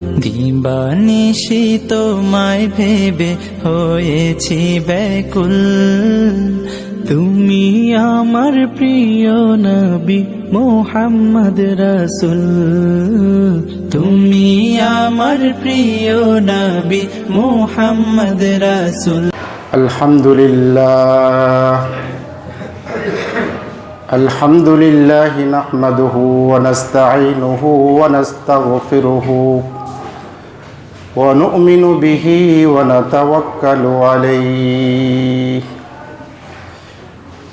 দিবানিশি তোমায় ভেবে হয়েছি ব্যাকুল, তুমি আমার প্রিয় নবী মুহাম্মদ রাসূল, তুমি আমার প্রিয় নবী মুহাম্মদ রাসূল। আলহামদুলিল্লাহ নাহমাদুহু ওয়া নাস্তাঈনুহু ওয়া নাস্তাগফিরুহু ওয়া নু'মিনু বিহি ওয়া নাতাওয়াক্কালু আলাইহি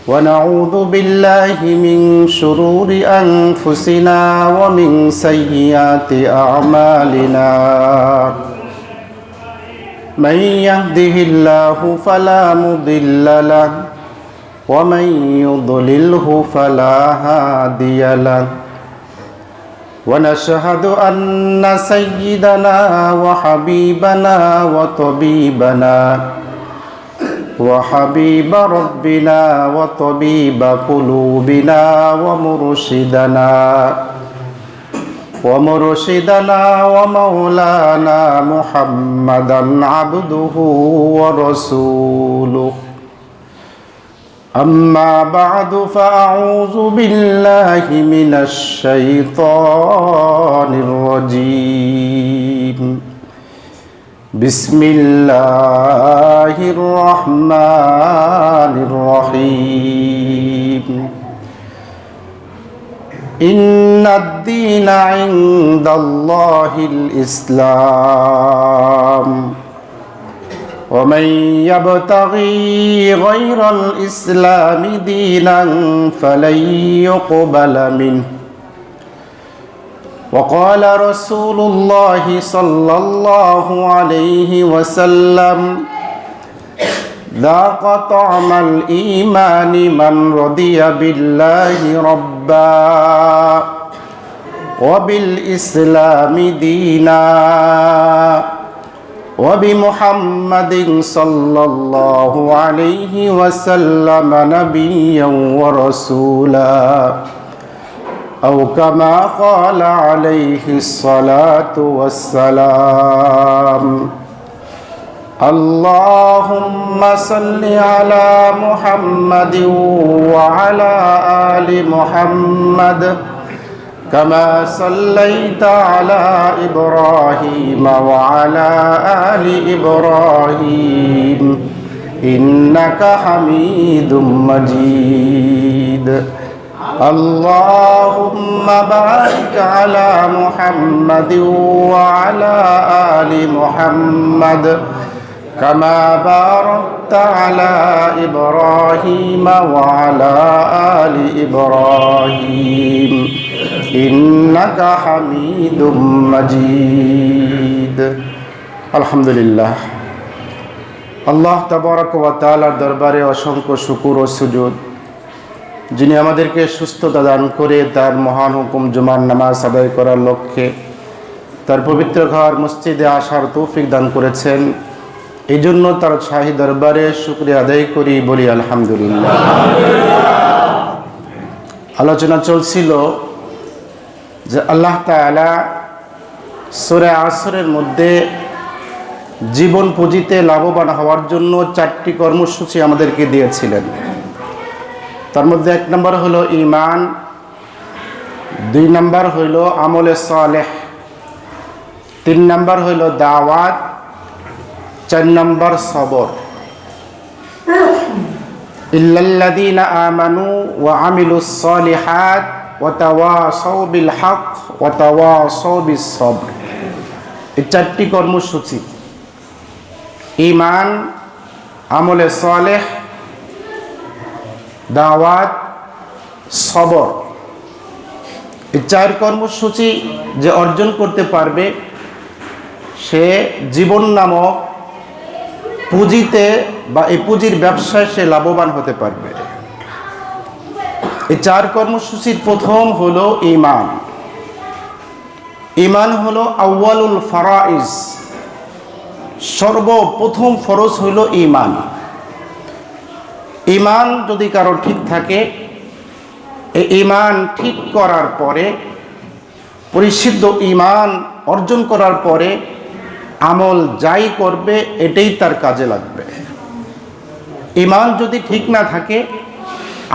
ওয়া নাউযু বিল্লাহি মিন শুরুরি আনফুসিনা ওয়া মিন সাইয়্যাতি আ'মালিনা। মান ইয়াহদিহিল্লাহু ফালা মুদিল্লা লাহু ওয়া মান ইউদ্লিলহু ফালা হাদিয়া লাহু। ওয়া নাশহাদু আন্না সাইয়্যিদানা ওয়া হাবিবানা ওয়া তাবিবানা ওয়া হাবিবা রাব্বিনা ওয়া তাবিবা কুলুবিনা ওয়া মুরশিদানা ওয়া মাওলানা মুহাম্মাদান আবদুহু ওয়া রাসূলুহু। أما بعد فأعوذ بالله من الشيطان الرجيم. بسم الله الرحمن الرحيم. إن الدين عند الله الإسلام ومن يبتغي غير الإسلام دينا فلن يقبل منه وقال رسول الله صلى الله عليه وسلم ذاق طعم الإيمان من رضي بالله ربا وبالإسلام دينا وبمحمد صلى الله عليه وسلم نبيا ورسولا أو كما قال عليه الصلاة والسلام. اللهم صل على محمد وعلى آل محمد كما صليت على إبراهيم وعلى آل إبراهيم إنك حميد مجيد. اللهم بارك على محمد وعلى آل محمد كما باركت على إبراهيم وعلى آل إبراهيم إنك حميد مجيد. الحمد لله. আল্লাহ তাবারক ওয়া তাআলার দরবারে অসংখ্য শুকর ও সুজুদ, যিনি আমাদেরকে সুস্থতা দান করে তার মহান হুকুম জুমার নামাজ আদায় করার লক্ষ্যে তার পবিত্র ঘর মসজিদে আসার তৌফিক দান করেছেন। এই জন্য তার শাহী দরবারে শুকরিয়া আদায় করি, বলি আলহামদুলিল্লাহ। আলোচনা চলছিল যে আল্লাহ তাআলা সূরা আসরের মধ্যে জীবন পুঁজিতে লাভবান হওয়ার জন্য 4টি কর্মসূচি আমাদেরকে দিয়েছিলেন। তার মধ্যে 1 নম্বর হলো ঈমান, 2 নম্বর হইল আমলে সালেহ, 3 নম্বর হইল দাওয়াত, 4 নম্বর সবর। ইল্লাল্লাযীনা আমানু ওয়া আমিলুস সালিহাত ওয়া তাওয়াসাউ বিল হক ওয়া তাওয়াসাউ বিস সবর। এই 4টি কর্মসূচি ঈমান, আমলে সালেহ, দাওয়াত, সবর, এই 4 কর্মসূচি যে অর্জন করতে পারবে সে জীবন নামক পুঁজিতে বা এই পুঁজির ব্যবসায় সে লাভবান হতে পারবে। এই 4 কর্মসূচির প্রথম হলো ঈমান। ঈমান হলো আউয়ালুল ফারাইজ, সর্বপ্রথম ফরজ হলো ঈমান। ঈমান যদি কারো ঠিক থাকে, এই ঈমান ঠিক করার পরে পরিশুদ্ধ ঈমান অর্জন করার পরে আমল যাই করবে এটাই তার কাজে লাগবে। ঈমান যদি ঠিক না থাকে,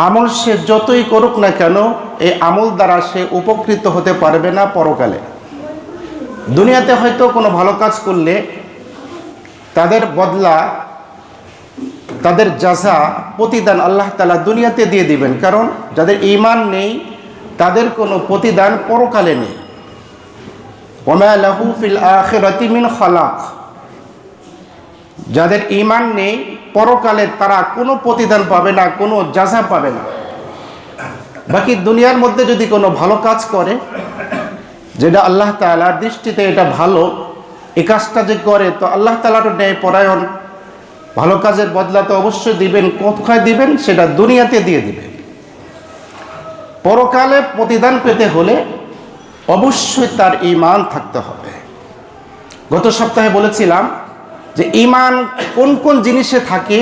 আমল সে যতই করুক না কেন, এই আমল দ্বারা সে উপকৃত হতে পারবে না পরকালে। দুনিয়াতে হয়তো কোনো ভালো কাজ করলে তাদের বদলা, তাদের জাযা, প্রতিদান আল্লাহ তাআলা দুনিয়াতে দিয়ে দিবেন। কারণ যাদের ঈমান নেই তাদের কোনো প্রতিদান পরকালে নেই। ওমা লাহু ফিল আখিরাতি মিন খালাক। যাদের ঈমান নেই পরকালে তারা কোনো প্রতিদান পাবে না, কোনো জাযা পাবে না। বাকি দুনিয়ার মধ্যে যদি কোনো ভালো কাজ করে, যেটা আল্লাহ তাআলার দৃষ্টিতে এটা ভালো, এই কাজটা যে করে, তো আল্লাহ তাআলার ন্যায় পরায়ণ, ভালো কাজের বদলা তো অবশ্যই দিবেন। কোথায় দিবেন? সেটা দুনিয়াতে দিয়ে দিবেন। পরকালে প্রতিদান পেতে হলে অবশ্যই তার ঈমান থাকতে হবে। গত সপ্তাহে বলেছিলাম যে ঈমান কোন কোন জিনিসে থাকে,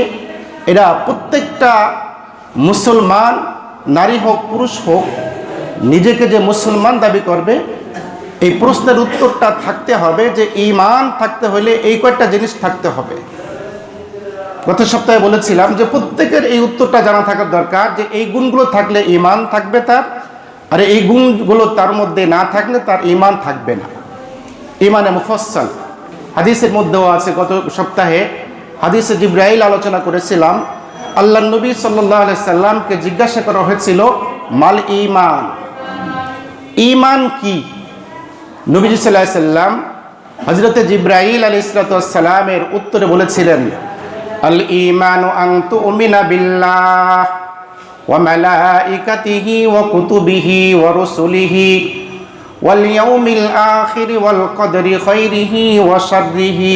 এরা প্রত্যেকটা মুসলমান, নারী হোক পুরুষ হোক, নিজেকে যে মুসলমান দাবি করবে, এই প্রশ্নের উত্তরটা থাকতে হবে যে ঈমান থাকতে হলে এই কয়েকটা জিনিস থাকতে হবে। গত সপ্তাহে বলেছিলাম যে প্রত্যেকের এই উত্তরটা জানা থাকার দরকার যে এই গুণগুলো থাকলে ঈমান থাকবে তার, আর এই গুণগুলো তার মধ্যে না থাকলে তার ঈমান থাকবে না। ঈমানে মুফাসসাল হাদিসের মধ্যেও আছে। গত সপ্তাহে হাদিসে জিবরাইল আলোচনা করেছিলাম। আল্লাহ নবী সাল্লাল্লাহু আলাইহি সাল্লামকে জিজ্ঞাসা করা হয়েছিল, মাল ঈমান, ঈমান কি? নবীজি সাল্লাল্লাহু আলাইহি সাল্লাম হযরতে জিবরাইল আলাইহিস সালামের উত্তরে বলেছিলেন, আল ঈমানু আন তুমিনা বিল্লাহ ওয়া মালাইকাতিহি ওয়া কুতুবিহি ওয়া রুসুলিহি ওয়াল ইয়াউমিল আখির ওয়াল কদরি খাইরিহি ওয়া শাররিহি।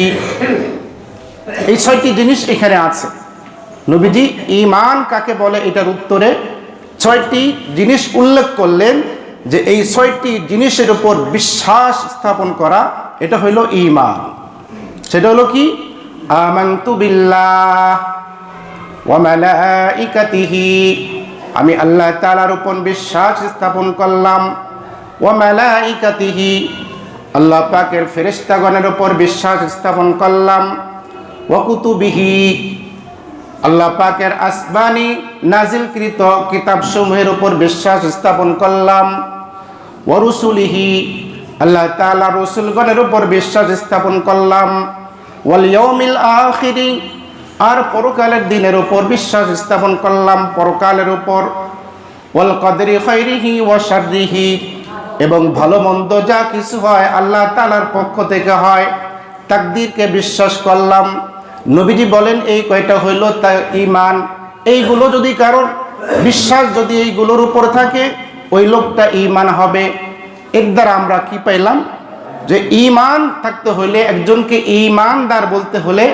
এই ছয়টি জিনিস এখানে আছে। নবীজি ঈমান কাকে বলে এটার উত্তরে ছয়টি জিনিস উল্লেখ করলেন, যে এই ছয়টি জিনিসের উপর বিশ্বাস স্থাপন করা, এটা হইল ঈমান। সেটা হলো কি? আমানতু বিল্লাহ ওয়া মালাইকাতিহি, আমি আল্লাহ তাআলার উপর বিশ্বাস স্থাপন করলাম। ওয়া মালাইকাতিহি, আল্লাহ পাকের ফেরেশতাগণের উপর বিশ্বাস স্থাপন করলাম। ওয়া কুতুবিহি, আল্লাহ পাকের আসমানি নাজিলকৃত কিতাবসমূহের উপর বিশ্বাস স্থাপন করলাম। ওয়া রুসুলিহি, আল্লাহ তাআলা রাসূলগণের উপর বিশ্বাস স্থাপন করলাম। ওয়াল ইয়াউমিল আখির, আর পরকালের দিনের উপর বিশ্বাস স্থাপন করলাম, পরকালের উপর। ওয়াল কদরি খাইরিহি ওয়া শাররিহি, এবং ভালো মন্দ যা কিছু হয় আল্লাহ তাআলার পক্ষ থেকে হয়, তাকদীরকে বিশ্বাস করলাম। নবীজি বলেন এই কয়টা হইল তা ঈমান। এইগুলো যদি কারোর বিশ্বাস যদি এইগুলোর উপর থাকে, ওই লোকটা ঈমান হবে। এর দ্বারা আমরা কি পাইলাম? যে ঈমান থাকতে হলে, একজনকে ঈমানদার বলতে হলে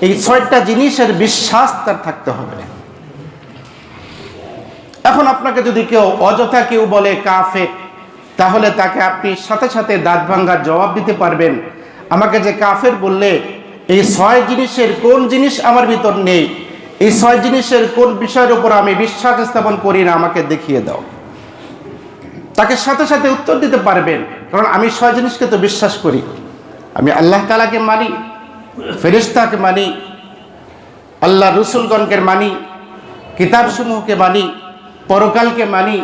এই ছয়টা জিনিসের বিশ্বাস তার থাকতে হবে। এখন আপনাকে যদি কেউ অযথা কেউ বলে কাফের, তাহলে তাকে আপনি সাথে সাথে দাঁত ভাঙ্গার জবাব দিতে পারবেন, আমাকে যে কাফের বললে, এই ছয় জিনিসের কোন জিনিস আমার ভিতর নেই, এই ছয় জিনিসের কোন বিষয়ের উপর আমি বিশ্বাস স্থাপন করি না, আমাকে দেখিয়ে দাও। তাকে সাথে সাথে উত্তর দিতে পারবেন, কারণ আমি ছয় জিনিসকে তো বিশ্বাস করি। আমি আল্লাহ তাআলাকে মানি, ফেরেশতাকে মানি, আল্লাহ রসুলগণকে মানি, কিতাবসমূহকে মানি, পরকালকে মানি,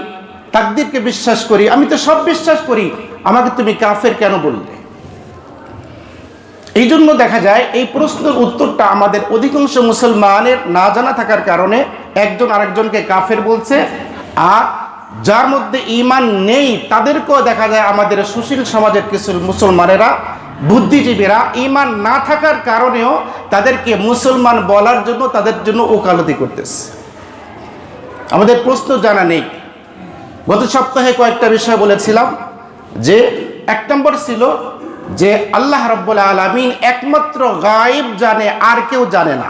তাকদীরকে বিশ্বাস করি। আমি তো সব বিশ্বাস করি, আমাকে তুমি কাফের কেন বললে? এই জন্য দেখা যায় এই প্রশ্নের উত্তরটা আমাদের অধিকাংশ মুসলমানের না জানা থাকার কারণে একজন আরেকজনকে কাফের বলছে। আর যার মধ্যে ঈমান নেই তাদেরকেও দেখা যায় আমাদের সুশীল সমাজের কিছু মুসলমানেরা, বুদ্ধিজীবীরা ঈমান না থাকার কারণেও তাদেরকে মুসলমান বলার জন্য তাদের জন্য ওকালতি করতেছে। আমাদের প্রশ্ন জানা নেই। গত সপ্তাহে কয়েকটা বিষয় বলেছিলাম, যে এক নম্বর ছিল যে আল্লাহ রাব্বুল আলামিন একমাত্র গায়েব জানে, আর কেউ জানে না।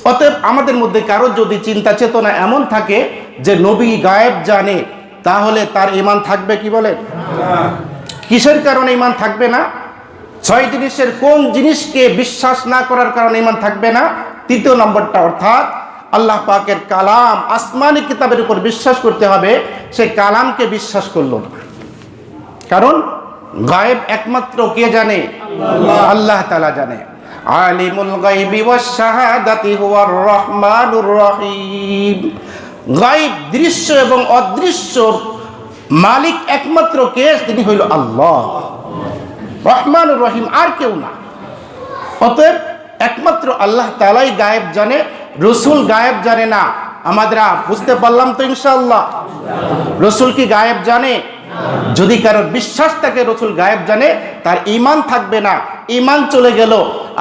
অতএব আমাদের মধ্যে কারো যদি চিন্তা চেতনা এমন থাকে যে নবী গায়েব জানে, তাহলে তার ঈমান থাকবে কি বলেন? কিসের কারণে ঈমান থাকবে না? ছয় জিনিসের কোন জিনিসকে বিশ্বাস না করার কারণে ঈমান থাকবে না? তৃতীয় নম্বরটা, অর্থাৎ আল্লাহ পাকের কালাম, আসমানি কিতাবের উপর বিশ্বাস করতে হবে, সে কালামকে বিশ্বাস করলো না। কারণ গায়েব একমাত্র কে জানে? আল্লাহ তাআলা জানে। আলিমুল গায়বি ওয়াশ শাহাদাতি হুয়ার রহমানুর রহিম। গায়েব, দৃশ্য এবং অদৃশ্য মালিক একমাত্র কে? তিনি হইল আল্লাহ, রহমানুর রহিম, আর কেউ না। অতএব একমাত্র আল্লাহ তাআলাই গায়েব জানে, রসুল গায়েব জানে না। আমাদেরা বুঝতে পারলাম তো ইনশাআল্লাহ? রসুল কি গায়েব জানে? যদি কারোর বিশ্বাস থাকে রসুল গায়েব জানে, তার ঈমান থাকবে না, ঈমান চলে গেল।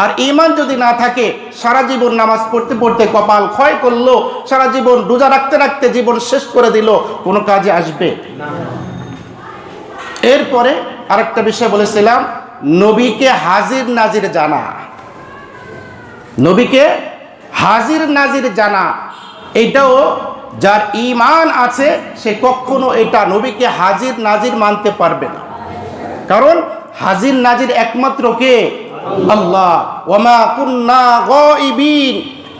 আর ঈমান যদি না থাকে, সারা জীবন নামাজ পড়তে পড়তে কপাল ক্ষয় করলো, সারা জীবন রোজা রাখতে রাখতে জীবন শেষ করে দিল, কোনো কাজে আসবে না। এরপরে আরেকটা বিষয় বলেছিলাম, নবীকে হাজির নাজির জানা। নবীকে হাজির নাজির জানা, এটাও যার ঈমান আছে সে কখনো এটা নবীকে হাজির নাজির মানতে পারবে না। কারণ হাজির নাজির একমাত্র কে? আল্লাহ। ওয়ামা কুন্না গায়িবিন,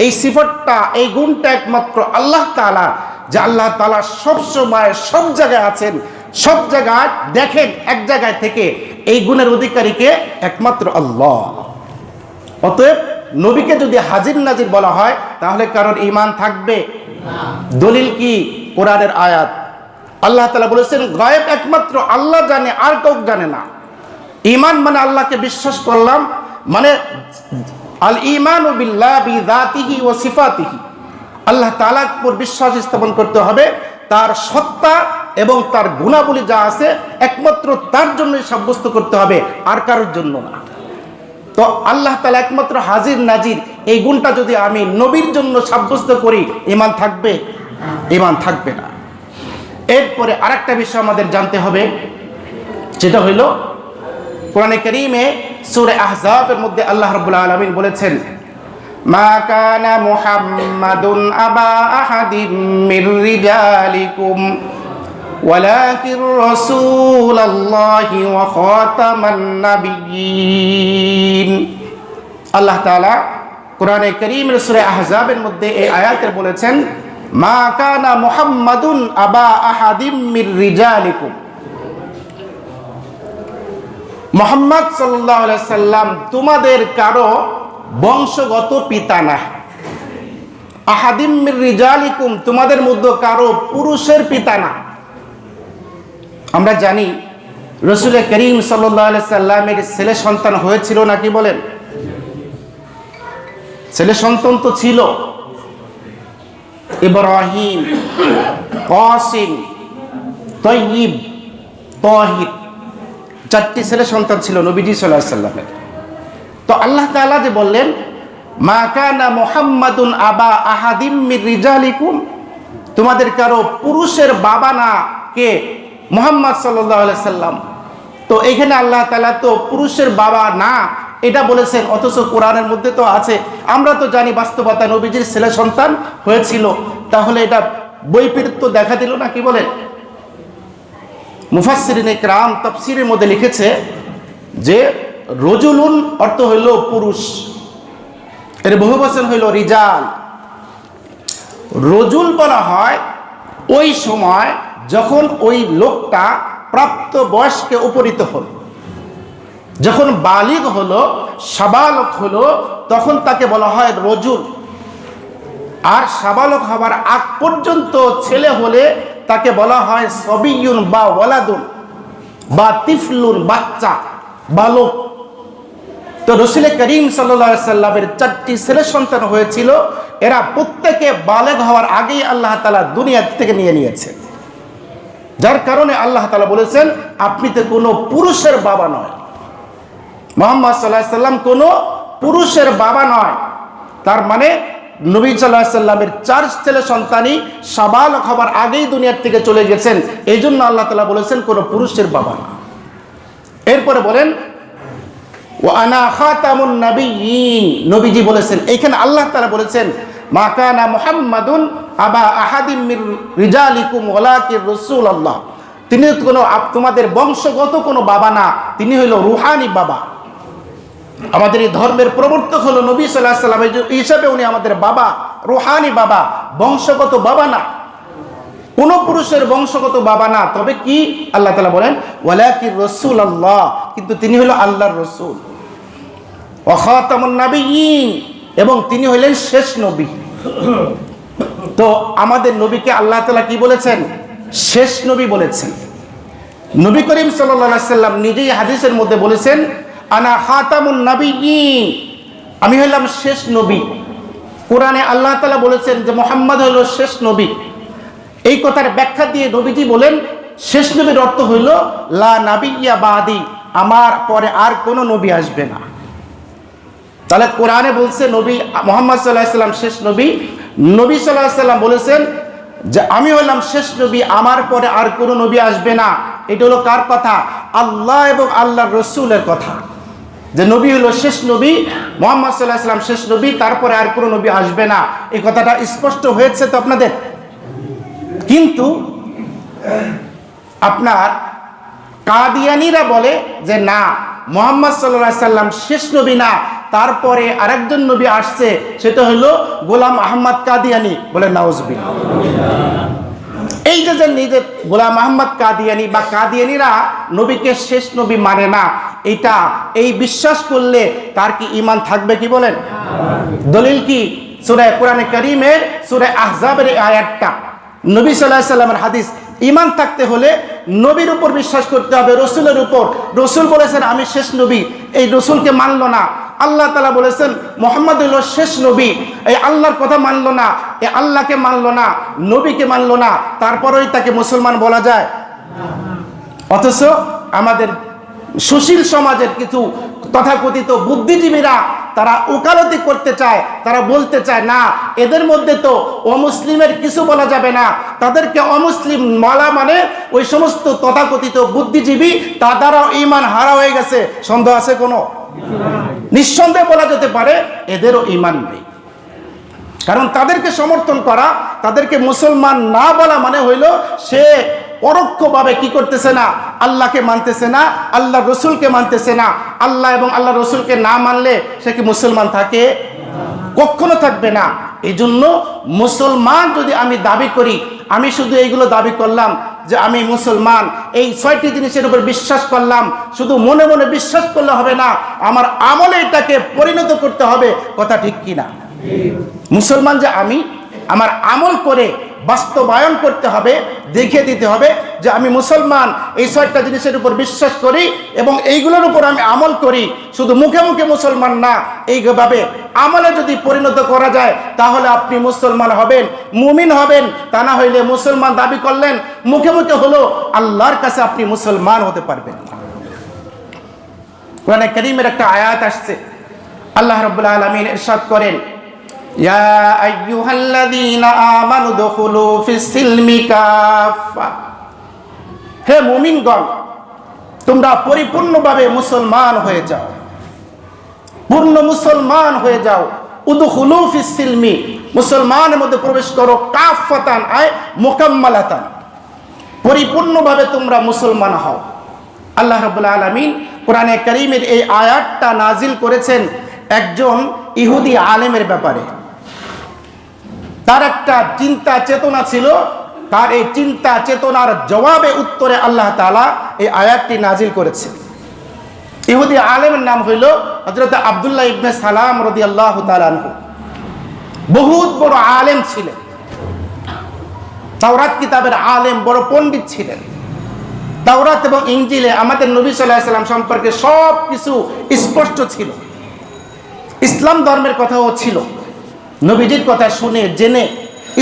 এই সিফাতটা, এই গুণটা একমাত্র আল্লাহ তাআলা, যে আল্লাহ তাআলা সব সময় সব জায়গায় আছেন, সব জায়গায় দেখেন এক জায়গায় থেকে। এই গুণের অধিকারীকে একমাত্র আল্লাহ। অতএব নবীকে যদি হাজির নাজির বলা হয় তাহলে কারোর ঈমান থাকবে? দলিল কি? কোরআনের আয়াত। আল্লাহ তাআলা বলেছেন গায়েব একমাত্র আল্লাহ জানে, আর কেউ জানে না। ঈমান মানে আল্লাহকে বিশ্বাস করলাম, মানে আল ঈমানু বিল্লাহি বিযাতিহি ওয়া সিফাতিহি, আল্লাহ তাআলার উপর বিশ্বাস স্থাপন করতে হবে। তার সত্তা এবং তার গুণাবলী যা আছে একমাত্র তার জন্যই সাব্যস্ত করতে হবে, আর কারোর জন্য না। তো আল্লাহ তাআলা একমাত্র হাজির নাজির, এই গুণটা যদি আমি নবীর জন্য সাব্যস্ত করি, ঈমান থাকবে? ঈমান থাকবে না। এরপরে আরেকটা বিষয় আমাদের জানতে হবে, যেটা হইল কোরআনে কারীমে সূরা আহজাবের মধ্যে আল্লাহ রাব্বুল আলামিন বলেছেন, মা কানা মুহাম্মাদুন আবা আহাদিম মির রিজালিকুম ওয়ালাকিন রাসূলুল্লাহি ওয়া খাতামান নাবিয়্যিন। আল্লাহ তাআলা কোরআনে কারীমের সূরা আহজাবের মধ্যে এই আয়াতে বলেছেন, মা কানা মুহাম্মাদুন আবা আহাদিম মির রিজালিকুম। মুহাম্মদ সাল্লাল্লাহু আলাইহি সাল্লাম তোমাদের কারো বংশগত পিতা না। আহাদিম মির রিজালিকুম, তোমাদের মধ্যে কারো পুরুষের পিতা না। আমরা জানি রাসূল করিম সাল্লাল্লাহু আলাইহি সাল্লামের ছেলে সন্তান হয়েছিল নাকি বলেন? ছেলে সন্তান তো ছিল। ইব্রাহিম, কাসিম, তাইয়িব, তাহির, চারটি ছেলে সন্তান ছিল নবীজি সাল্লাল্লাহু আলাইহি সাল্লামের। তো আল্লাহ তাআলা যে বললেন, মা কানা মুহাম্মাদুন আবা আহাদিম মির রিজালিকুম, তোমাদের কারো পুরুষের বাবা না কে? মুহাম্মদ সাল্লাল্লাহু আলাইহি সাল্লাম। তো এখানে আল্লাহ তাআলা তো পুরুষের বাবা না এটা বলেছেন, অথচ কোরআনের মধ্যে তো আছে। আমরা তো জানি বাস্তবতা নবীজির ছেলে সন্তান হয়েছিল, তাহলে এটা বৈপরীত্য দেখা দিল না, কি বলেন? মুফাসসিরিনে কিরাম তাফসীরের মধ্যে লিখেছে যে রজুলুন অর্থ হইল পুরুষ, এর বহুবচন হইল রিজাল। রজুল বলা হয় ওই সময় যখন ওই লোকটা প্রাপ্ত বয়স্কে উপনীত হল, যখন বালিগ হলো, সাবালক হলো, তখন তাকে বলা হয় রজুল। আর সাবালক হবার আগ পর্যন্ত ছেলে হলে তাকে বলা হয় সবিয়ুন বা ওয়ালাদুন বা তিফলুন, বাচ্চা, বালক। তো রাসূল করিম সাল্লাল্লাহু আলাইহি সাল্লামের চারটি ছেলে সন্তান হয়েছিল, এরা প্রত্যেকে বালেগ হওয়ার আগেই আল্লাহ তাআলা দুনিয়া থেকে নিয়ে নিয়েছে। যার কারণে আল্লাহ তাআলা বলেছেন, আপনি তো কোনো পুরুষের বাবা নয়। মুহাম্মদ সাল্লাল্লাহু আলাইহি সাল্লাম কোনো পুরুষের বাবা নয়। তার মানে নবী সাল্লাল্লাহু আলাইহি সাল্লামের চার ছেলে সন্তানই সাবালক হবার আগেই দুনিয়ার থেকে চলে গেছেন। এই জন্য আল্লাহ তাআলা বলেছেন কোনো পুরুষের বাবা না। এরপরে বলেন, ওয়া আনা খাতামুন নাবিয়্যিন, নবীজি বলেছেন, এখানে আল্লাহ তাআলা বলেছেন, মা কানা মুহাম্মাদুন আবা আহাদিম মির রিজালিকুম ওয়ালাকিন রাসূলুল্লাহ, তিনি কোনো তোমাদের বংশগত কোনো বাবা না, তিনি হইল রুহানি বাবা। আমাদের এই ধর্মের প্রবর্তক হলো নবী সাল্লাল্লাহু আলাইহি সাল্লাম, এই হিসাবে উনি আমাদের বাবা, রুহানি বাবা, বংশগত বাবা না। কোনো পুরুষের বংশগত বাবা না, তবে কি আল্লাহ তাআলা বলেন ওয়ালাকির রাসূলুল্লাহ, কিন্তু তিনি হলো আল্লাহর রাসূল। ওয়া খাতামুন নাবিয়্যিন, এবং তিনি হলেন শেষ নবী। তো আমাদের নবীকে আল্লাহ তাআলা কি বলেছেন? শেষ নবী বলেছেন। নবী করিম সাল্লাল্লাহু আলাইহি সাল্লাম নিজেই হাদিসের মধ্যে বলেছেন আনা খাতামুন নাবিয়্যিন, আমি হলাম শেষ নবী। কোরআনে আল্লাহ তাআলা বলেছেন যে মুহাম্মদ হলো শেষ নবী। এই কথার ব্যাখ্যা দিয়ে নবীজি বলেন শেষ নবীর অর্থ হইল লা নাবিয়্যা বাদি, আমার পরে আর কোনো নবী আসবে না। তাহলে কোরআনে বলছে নবী মুহাম্মদ সাল্লাল্লাহু আলাইহি সাল্লাম শেষ নবী, নবী সাল্লাল্লাহু আলাইহি সাল্লাম বলেছেন যে আমি হলাম শেষ নবী, আমার পরে আর কোনো নবী আসবে না। এটা হলো কার কথা? আল্লাহ এবং আল্লাহর রাসূলের কথা, যে নবী হলো শেষ নবী, মুহাম্মদ সাল্লাল্লাহু আলাইহি সাল্লাম শেষ নবী, তারপরে আর কোনো নবী আসবে না। এই কথাটা স্পষ্ট হয়েছে তো আপনাদের? কিন্তু আপনার কাদিয়ানীরা বলে যে না, মুহাম্মদ সাল্লাল্লাহু আলাইহি সাল্লাম শেষ নবী না, তারপরে আরেকজন নবী আসছে, সেটা হলো গোলাম আহমদ কাদিয়ানী। বলে নাউজুবিল্লাহ। এই যে নিজে গোলাম আহমদ কাদিয়ানী বা কাদিয়ানীরা নবীকে শেষ নবী মানে না, এই বিশ্বাস করলে তার কি ঈমান থাকবে? কি বলেন? দলিল কি? সূরা কোরআনে কারীমের সূরা আহজাবের এই আয়াতটা, নবী সাল্লাল্লাহু আলাইহি সাল্লামের হাদিস। ঈমান থাকতে হলে নবীর উপর বিশ্বাস করতে হবে, রসুলের উপর। রসুল বলেছেন আমি শেষ নবী, এই রসুলকে মানলো না। আল্লাহ তাআলা বলেছেন মুহাম্মদ হলো শেষ নবী, এই আল্লাহর কথা মানলো না, এই আল্লাহকে মানলো না, নবীকে মানলো না, তারপরেই তাকে মুসলমান বলা যায়? অথচ আমাদের সুশীল সমাজের কিছু তথাকথিত বুদ্ধিজীবীরা তারা ওকালতি করতে চায়, তারা বলতে চায় না, এদের মধ্যে তো অমুসলিমের কিছু বলা যাবে না, তাদেরকে অমুসলিম মালা মানে ওই সমস্ত তথাকথিত বুদ্ধিজীবী, তাদেরও ঈমান হারা হয়ে গেছে। সন্দেহ আছে কোনো? নিঃসন্দেহে বলা যেতে পারে এদেরও ঈমান নেই। কারণ তাদেরকে সমর্থন করা, তাদেরকে মুসলমান না বলা মানে হইল সে পরোক্ষভাবে কি করতেছে না? আল্লাহকে মানতেছে না, আল্লাহ রসুলকে মানতেছে না। আল্লাহ এবং আল্লাহ রসুলকে না মানলে সে কি মুসলমান থাকে? কখনো থাকবে না। এই জন্য মুসলমান যদি আমি দাবি করি, আমি শুধু এইগুলো দাবি করলাম যে আমি মুসলমান, এই 6টি জিনিসের উপর বিশ্বাস করলাম, শুধু মনে মনে বিশ্বাস করলে হবে না, আমার আমলে এটাকে পরিণত করতে হবে। কথা ঠিক কিনা? মুসলমান যে আমি, আমার আমল করে বাস্তবায়ন করতে হবে, দেখিয়ে দিতে হবে যে আমি মুসলমান, এই 6টা জিনিসের উপর বিশ্বাস করি এবং এইগুলোর উপর আমি আমল করি। শুধু মুখে মুখে মুসলমান না, এইভাবে আমলে যদি পরিণত করা যায় তাহলে আপনি মুসলমান হবেন, মুমিন হবেন। তা না হইলে মুসলমান দাবি করলেন, মুখে মুখে হলো, আল্লাহর কাছে আপনি মুসলমান হতে পারবেন না। কোরআনে কারীমের একটা আয়াত আসছে, আল্লাহ রাব্বুল আলামিন ইরশাদ করেন ইয়া আইয়ুহাল্লাযীনা আমানু দুখুলু ফিস-সিলমি কাফা, হে মুমিনগণ তোমরা পরিপূর্ণভাবে মুসলমান হয়ে যাও, পূর্ণ মুসলমান হয়ে যাও। উদখুলু ফিস-সিলমি, মুসলমানের মধ্যে প্রবেশ করো, কাফাতান আয় মুকাম্মালাতান, পরিপূর্ণভাবে তোমরা মুসলমান হও। আল্লাহ রাব্বুল আলামিন কোরআনে কারীমের এই আয়াতটা নাজিল করেছেন একজন ইহুদি আলেমের ব্যাপারে। তার একটা চিন্তা চেতনা ছিল, তার এই চিন্তা চেতনার জবাবে উত্তরে আল্লাহ তাআলা এই আয়াতটি নাজিল করেছে। ইহুদি আলেমের নাম হইল হযরত আব্দুল্লাহ ইবনে সালাম রাদিয়াল্লাহু তাআলা আনহু। বহুত বড় আলেম ছিলেন, তাওরাত কিতাবের আলেম, বড় পণ্ডিত ছিলেন। তাওরাত এবং ইনজিলে আমাদের নবী সাল্লাল্লাহু আলাইহি সাল্লাম সম্পর্কে সব কিছু স্পষ্ট ছিল। ইসলাম ধর্মের কথাও ছিল। নবীজির কথা শুনে জেনে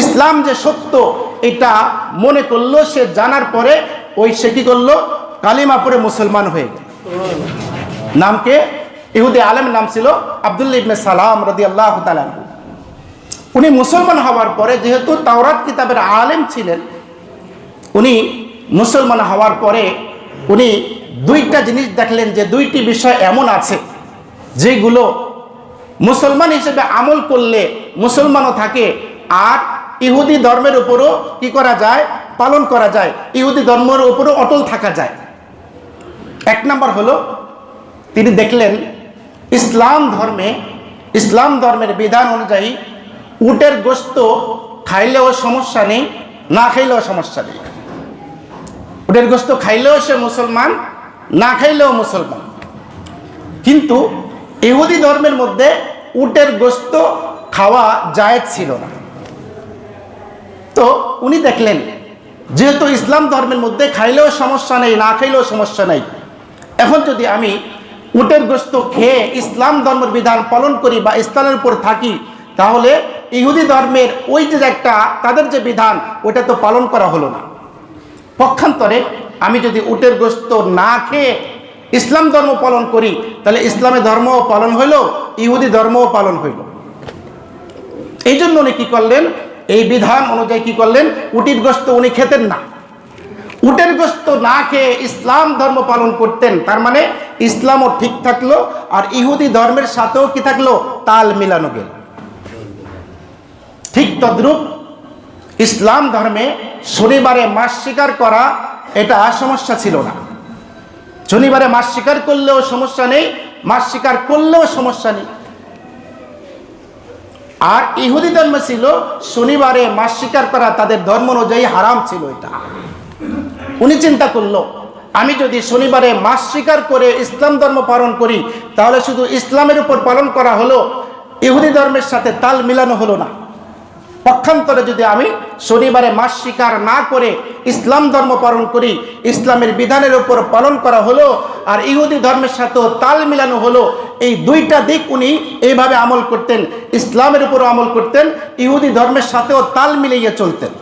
ইসলাম যে সত্য এটা মনে করলো, সে জানার পরে সে কি করলো? কালিমা পড়ে মুসলমান হয়ে গেল। নামকে ইহুদি আলেমের নাম ছিল আব্দুল্লাহ ইবনে সালাম রাদিয়াল্লাহু তাআলা আনহু। উনি মুসলমান হওয়ার পরে, যেহেতু তাওরাত কিতাবের আলেম ছিলেন, উনি মুসলমান হওয়ার পরে উনি 2টা জিনিস দেখলেন, যে 2টি বিষয় এমন আছে যেগুলো মুসলমান হিসেবে আমল করলে মুসলমানও থাকে, আর ইহুদি ধর্মের উপরও কি করা যায়? পালন করা যায়, ইহুদি ধর্মের উপরও অটল থাকা যায়। 1 নম্বর হলো, তিনি দেখলেন ইসলাম ধর্মের বিধান অনুযায়ী উটের গোশত খাইলেও সমস্যা নেই, না খাইলেও সমস্যা নেই। উটের গোস্ত খাইলেও সে মুসলমান, না খাইলেও মুসলমান। কিন্তু ইহুদি ধর্মের মধ্যে উটের গোস্ত খাওয়া জায়েজ ছিল না। তো উনি দেখলেন যেহেতু ইসলাম ধর্মের মধ্যে খাইলেও সমস্যা নেই, না খাইলেও সমস্যা নেই, এখন যদি আমি উটের গোস্ত খেয়ে ইসলাম ধর্মের বিধান পালন করি বা ইসলামের উপর থাকি, তাহলে ইহুদি ধর্মের ওই যে একটা তাদের যে বিধান ওটা তো পালন করা হলো না। পক্ষান্তরে আমি যদি উটের গোস্ত না খেয়ে ইসলাম ধর্ম পালন করি, তাহলে ইসলামের ধর্মও পালন হইল, ইহুদি ধর্মও পালন হইল। এই জন্য উনি কি করলেন, এই বিধান অনুযায়ী কি করলেন, উটের গোস্ত উনি খেতেন না। উটের গোস্ত না খেয়ে ইসলাম ধর্ম পালন করতেন। তার মানে ইসলামও ঠিক থাকলো আর ইহুদি ধর্মের সাথেও কি থাকলো, তাল মিলানো গেল। ঠিক তদ্রূপ ইসলাম ধর্মে শনিবারে মাস শিকার করা এটা সমস্যা ছিল না। শনিবারে মাস শিকার করলেও সমস্যা নেই, মাস শিকার করলেও সমস্যা নেই। আর ইহুদি ধর্ম ছিল শনিবারে মাস শিকার করা তাদের ধর্ম অনুযায়ী হারাম ছিল। এটা উনি চিন্তা করলো, আমি যদি শনিবারে মাস শিকার করে ইসলাম ধর্ম পালন করি, তাহলে শুধু ইসলামের উপর পালন করা হলো, ইহুদি ধর্মের সাথে তাল মিলানো হলো না। পক্ষান্তরে যদি আমি শনিবারে মাস শিকার না করে ইসলাম ধর্ম পালন করি, ইসলামের বিধানের উপর পালন করা হলো আর ইহুদি ধর্মের সাথেও তাল মিলানো হলো। এই দুইটা দিক উনি এইভাবে আমল করতেন, ইসলামের উপর আমল করতেন, ইহুদি ধর্মের সাথেও তাল মিলিয়ে চলতেন।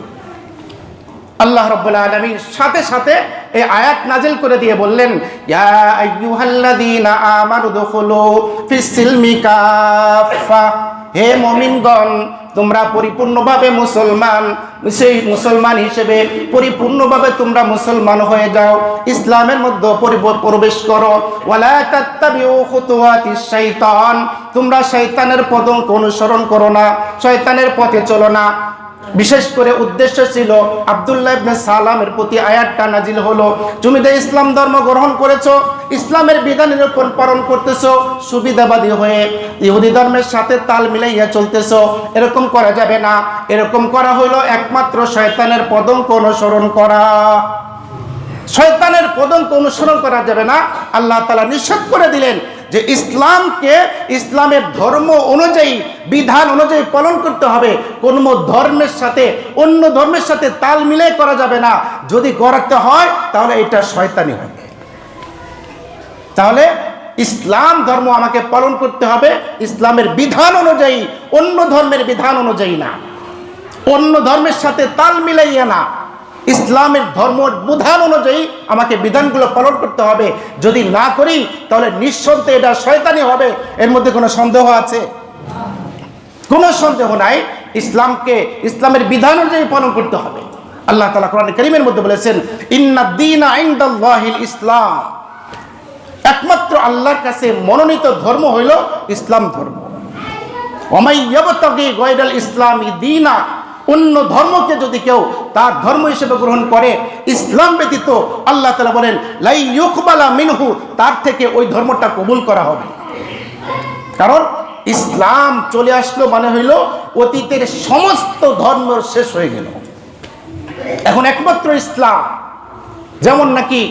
আল্লাহ রাব্বুল আলামিন সাথে সাথে এই আয়াত নাজিল করে দিয়ে বললেন, ইয়া আইয়ুহাল্লাযীনা আমানু দুখুলু ফিস সিলমি কাফা, হে মুমিনগণ তোমরা পরিপূর্ণভাবে মুসলমান, সেই মুসলমান হিসেবে পরিপূর্ণভাবে তোমরা মুসলমান হয়ে যাও, ইসলামের মধ্যে প্রবেশ করো। ওয়ালা তাত্তাবিউ খুতুওয়াতিশ শাইতান, তোমরা শয়তানের পদঙ্ক অনুসরণ করো না, শয়তানের পথে চলো না। বিশেষ করে উদ্দেশ্য ছিল আব্দুল্লাহ ইবনে সালামের প্রতি আয়াতটা নাজিল হলো, তুমি যে ইসলাম ধর্ম গ্রহণ করেছো, ইসলামের বিধানের উপর পালন করতেছো, সুবিধাবাদী হয়ে ইহুদি ধর্মের সাথে তাল মিলাইয়া চলতেছো, এরকম করা যাবে না। এরকম করা হইলো একমাত্র শয়তানের পদঙ্ক অনুসরণ করা। শয়তানের পদঙ্ক অনুসরণ করা যাবে না। আল্লাহ তাআলা নিষেধ করে দিলেন যে ইসলামকে ইসলামের ধর্ম অনুযায়ী বিধান অনুযায়ী পালন করতে হবে, কোন ধর্মের সাথে অন্য ধর্মের সাথে তাল মিলাই করা যাবে না। যদি করাতে হয় তাহলে এটা শয়তানি হবে। তাহলে ইসলাম ধর্ম আমাকে পালন করতে হবে ইসলামের বিধান অনুযায়ী, অন্য ধর্মের বিধান অনুযায়ী না, অন্য ধর্মের সাথে তাল মিলাইয়া না, ইসলামের ধর্মের বিধান অনুযায়ী আমাকে বিধানগুলো পালন করতে হবে। যদি না করি তাহলে নিঃসন্দেহে এটা শয়তানি হবে। এর মধ্যে কোনো সন্দেহ আছে? কোনো সন্দেহ নাই। ইসলামকে ইসলামের বিধান অনুযায়ী পালন করতে হবে। আল্লাহ তাআলা কোরআন কারীমের মধ্যে বলেছেন, ইন্নাদ দীনা ইনদাল্লাহিল ইসলাম, একমাত্র আল্লাহর কাছে মনোনীত ধর্ম হইল ইসলাম ধর্ম। ওয়া মান ইয়াবতাগি গায়রাল ইসলামি দীনা, অন্য ধর্মকে যদি কেউ তার ধর্ম হিসেবে গ্রহণ করে ইসলাম ব্যতীত, আল্লাহ তাআলা বলেন লা ইউকবালা মিনহু, তার থেকে ওই ধর্মটা কবুল করা হবে। কারণ ইসলাম চলে আসলো মানে হইল অতীতের সমস্ত ধর্ম শেষ হয়ে গেল, এখন একমাত্র ইসলাম। যেমন নাকি